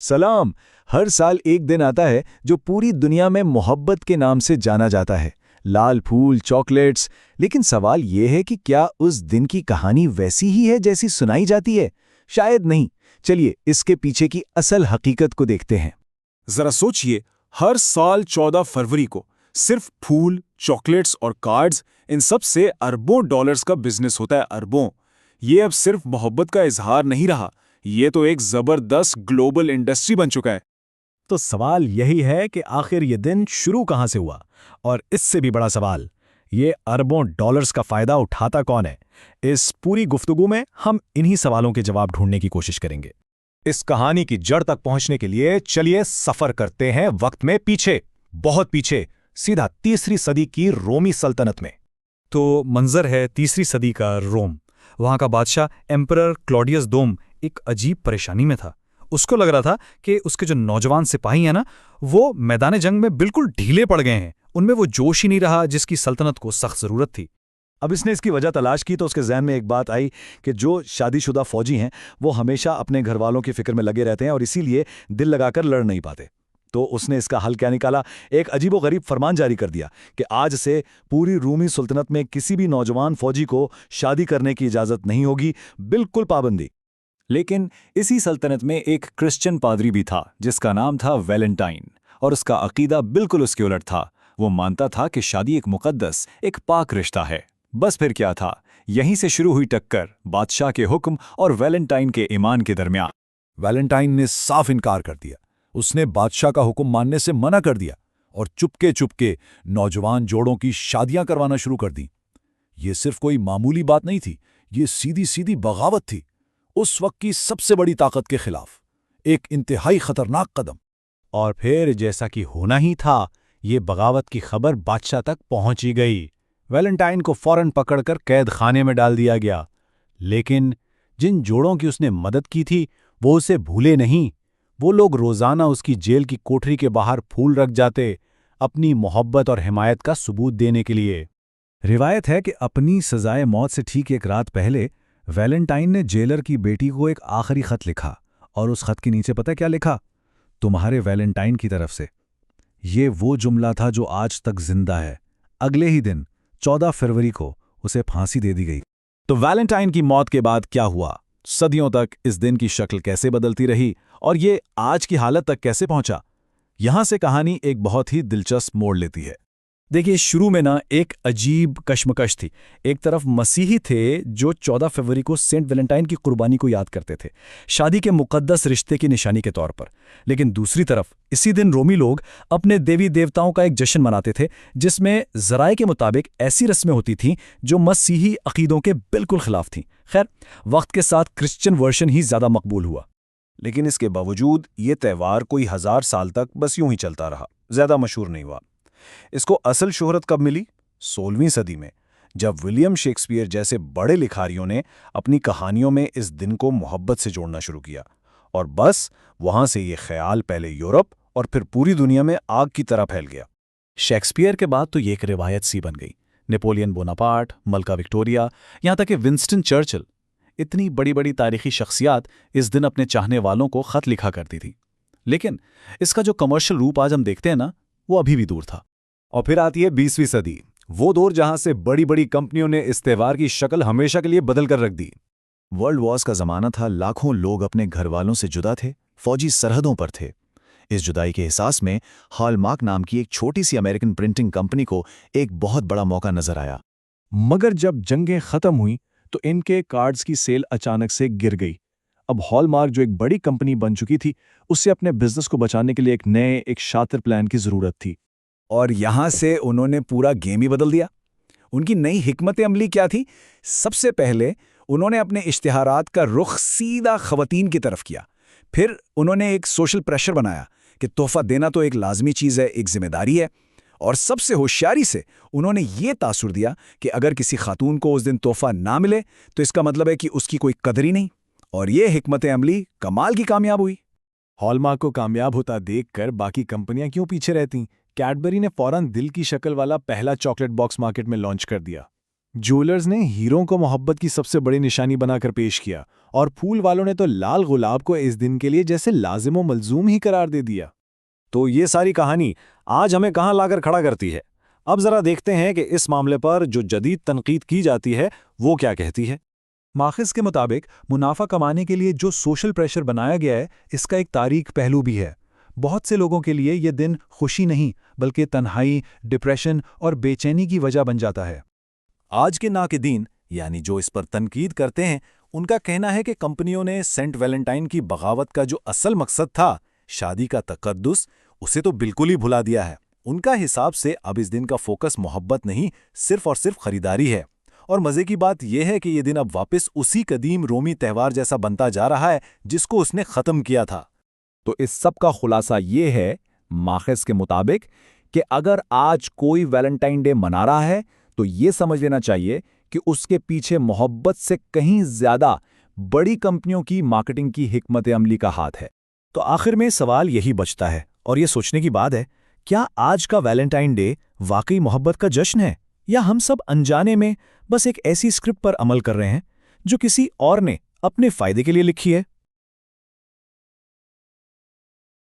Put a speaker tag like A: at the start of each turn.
A: सलाम। हर साल एक दिन आता है जो पूरी दुनिया में मोहब्बत के नाम से जाना जाता है। लाल फूल, चॉकलेट्स। लेकिन सवाल ये है कि क्या उस दिन की कहानी वैसी ही है जैसी सुनाई जाती है? शायद नहीं। चलिए इसके पीछे की असल हकीकत को देखते हैं।
B: जरा सोचिए, हर साल 14 फरवरी को सिर्फ फूल, चॉकलेट्स और कार्ड्स, इन सब से अरबों डॉलर्स का बिजनेस होता है, अरबों। ये अब सिर्फ मोहब्बत का इजहार नहीं रहा, ये तो एक जबरदस्त ग्लोबल इंडस्ट्री बन चुका है।
C: तो सवाल यही है कि आखिर ये दिन शुरू कहां से हुआ, और इससे भी बड़ा सवाल, ये अरबों डॉलर्स का फायदा उठाता कौन है? इस पूरी गुफ्तगू में हम इन्हीं सवालों के जवाब ढूंढने की कोशिश करेंगे। इस कहानी की जड़ तक पहुंचने के लिए चलिए सफर करते हैं वक्त में पीछे, बहुत पीछे, सीधा तीसरी सदी की रोमी सल्तनत में। तो मंजर है तीसरी सदी का रोम। वहां का बादशाह एम्परर क्लॉडियस दोम एक अजीब परेशानी में था। उसको लग रहा था कि उसके जो नौजवान सिपाही हैं ना, वो मैदान जंग में बिल्कुल ढीले पड़ गए हैं। उनमें वो जोश ही नहीं रहा जिसकी सल्तनत को सख्त जरूरत थी। अब इसने इसकी वजह तलाश की तो उसके जहन में एक बात आई कि जो शादीशुदा फौजी हैं वो हमेशा अपने घर वालों की फिक्र में लगे रहते हैं और इसीलिए दिल लगाकर लड़ नहीं पाते। तो उसने इसका हल क्या निकाला? एक अजीबोगरीब फरमान जारी कर दिया कि आज से पूरी रूमी सुल्तनत में किसी भी नौजवान फौजी को शादी करने की इजाज़त नहीं होगी, बिल्कुल पाबंदी।
A: लेकिन इसी सल्तनत में एक क्रिश्चियन पादरी भी था जिसका नाम था वैलेंटाइन, और उसका अकीदा बिल्कुल उसके उलट था। वो मानता था कि शादी एक मुकद्दस, एक पाक रिश्ता है। बस फिर क्या था, यहीं से शुरू हुई टक्कर बादशाह के हुक्म और वैलेंटाइन के ईमान के दरमियान।
C: वैलेंटाइन ने साफ इनकार कर दिया। उसने बादशाह का हुक्म मानने से मना कर दिया और चुपके चुपके नौजवान जोड़ों की शादियां करवाना शुरू कर दी। ये सिर्फ कोई मामूली बात नहीं थी, ये सीधी सीधी बगावत थी, उस वक्त की सबसे बड़ी ताकत के खिलाफ एक इंतहाई खतरनाक कदम। और फिर जैसा कि होना ही था, ये बगावत की खबर बादशाह तक पहुंची गई। वैलेंटाइन को फौरन पकड़कर कैद खाने में डाल दिया गया। लेकिन जिन जोड़ों की उसने मदद की थी वो उसे भूले नहीं। वो लोग रोजाना उसकी जेल की कोठरी के बाहर फूल रख जाते, अपनी मोहब्बत और हिमायत का सबूत देने के लिए। रिवायत है कि अपनी सजाए मौत से ठीक एक रात पहले वैलेंटाइन ने जेलर की बेटी को एक आखिरी खत लिखा, और उस खत के नीचे पता क्या लिखा? तुम्हारे वैलेंटाइन की तरफ से। ये वो जुमला था जो आज तक जिंदा है। अगले ही दिन 14 फरवरी को उसे फांसी दे दी गई। तो वैलेंटाइन की मौत के बाद क्या हुआ? सदियों तक इस दिन की शक्ल कैसे बदलती रही और ये आज की हालत तक कैसे पहुंचा? यहां से कहानी एक बहुत ही दिलचस्प मोड़ लेती है। देखिए, शुरू में ना एक अजीब कश्मकश थी। एक तरफ मसीही थे जो 14 फरवरी को सेंट वैलेंटाइन की कुर्बानी को याद करते थे, शादी के मुकद्दस रिश्ते की निशानी के तौर पर। लेकिन दूसरी तरफ इसी दिन रोमी लोग अपने देवी देवताओं का एक जश्न मनाते थे, जिसमें ज़राए के मुताबिक ऐसी रस्में होती थीं जो मसीही अकीदों के बिल्कुल खिलाफ थीं। खैर, वक्त के साथ क्रिश्चियन वर्शन ही ज़्यादा मकबूल हुआ।
A: लेकिन इसके बावजूद ये त्यौहार कोई 1000 साल तक बस यूं ही चलता रहा, ज़्यादा मशहूर नहीं हुआ। इसको असल शोहरत कब मिली? 16वीं सदी में, जब विलियम शेक्सपियर जैसे बड़े लिखारियों ने अपनी कहानियों में इस दिन को मोहब्बत से जोड़ना शुरू किया। और बस वहां से ये ख्याल पहले यूरोप और फिर पूरी दुनिया में आग की तरह फैल गया।
C: शेक्सपियर के बाद तो ये एक रिवायत सी बन गई। नेपोलियन बोनापार्ट, मलका विक्टोरिया, यहाँ तक कि विंस्टन चर्चिल, इतनी बड़ी बड़ी तारीखी शख्सियात इस दिन अपने चाहने वालों को खत लिखा करती थी। लेकिन इसका जो कमर्शियल रूप आज हम देखते हैं ना, वो अभी भी दूर था।
A: और फिर आती है 20वीं सदी, वो दौर जहां से बड़ी बड़ी कंपनियों ने इस त्यौहार की शक्ल हमेशा के लिए बदल कर रख दी। वर्ल्ड वॉर्स का जमाना था, लाखों लोग अपने घर वालों से जुदा थे, फौजी सरहदों पर थे। इस जुदाई के एहसास में हॉलमार्क नाम की एक छोटी सी अमेरिकन प्रिंटिंग कंपनी को एक बहुत बड़ा मौका नजर आया।
C: मगर जब जंगें खत्म हुई तो इनके कार्ड्स की सेल अचानक से गिर गई। अब हॉलमार्क, जो एक बड़ी कंपनी बन चुकी थी, उससे अपने बिजनेस को बचाने के लिए एक शातिर प्लान की जरूरत थी।
A: और यहां से उन्होंने पूरा गेम ही बदल दिया। उनकी नई हिकमत अमली क्या थी? सबसे पहले उन्होंने अपने इश्तिहारात का रुख सीधा खवातीन की तरफ किया। फिर उन्होंने एक सोशल प्रेशर बनाया कि तोहफा देना तो एक लाजमी चीज़ है, एक जिम्मेदारी है। और सबसे होशियारी से उन्होंने ये तासुर दिया कि अगर किसी खातून को उस दिन तोहफा ना मिले तो इसका मतलब है कि उसकी कोई कदर ही नहीं। और ये हिकमत अमली कमाल की कामयाब हुई।
C: हॉलमार्क को कामयाब होता देखकर बाकी कंपनियां क्यों पीछे रहती? कैडबरी ने फौरन दिल की शक्ल वाला पहला चॉकलेट बॉक्स मार्केट में लॉन्च कर दिया।
B: ज्वेलर्स ने हीरों को मोहब्बत की सबसे बड़ी निशानी बनाकर पेश किया और फूल वालों ने तो लाल गुलाब को इस दिन के लिए जैसे लाजिम व मलजूम ही करार दे दिया।
C: तो ये सारी कहानी आज हमें कहाँ लाकर खड़ा करती है? अब जरा देखते हैं कि इस मामले पर जो जदीद तनकीद की जाती है वो क्या कहती है।
D: माखिज के मुताबिक मुनाफा कमाने के लिए जो सोशल प्रेशर बनाया गया है, इसका एक तारीख पहलू भी है। बहुत से लोगों के लिए ये दिन खुशी नहीं बल्कि तन्हाई, डिप्रेशन और बेचैनी की वजह बन जाता है।
C: आज के नाक़िदीन यानी जो इस पर तनकीद करते हैं, उनका कहना है कि कंपनियों ने सेंट वैलेंटाइन की बगावत का जो असल मकसद था, शादी का तकद्दुस, उसे तो बिल्कुल ही भुला दिया है। उनका हिसाब से अब इस दिन का फोकस मोहब्बत नहीं, सिर्फ और सिर्फ खरीदारी है। और मजे की बात यह है कि यह दिन अब वापस उसी कदीम रोमी त्यौहार जैसा बनता जा रहा है जिसको उसने खत्म किया था।
A: तो इस सब का खुलासा ये है माखिज के मुताबिक कि अगर आज कोई वैलेंटाइन डे मना रहा है तो ये समझ लेना चाहिए कि उसके पीछे मोहब्बत से कहीं ज्यादा बड़ी कंपनियों की मार्केटिंग की हिकमत अमली का हाथ है।
C: तो आखिर में सवाल यही बचता है और ये सोचने की बात है, क्या आज का वैलेंटाइन डे वाकई मोहब्बत का जश्न है, या हम सब अनजाने में बस एक ऐसी स्क्रिप्ट पर अमल कर रहे हैं जो किसी और ने अपने फायदे के लिए लिखी है?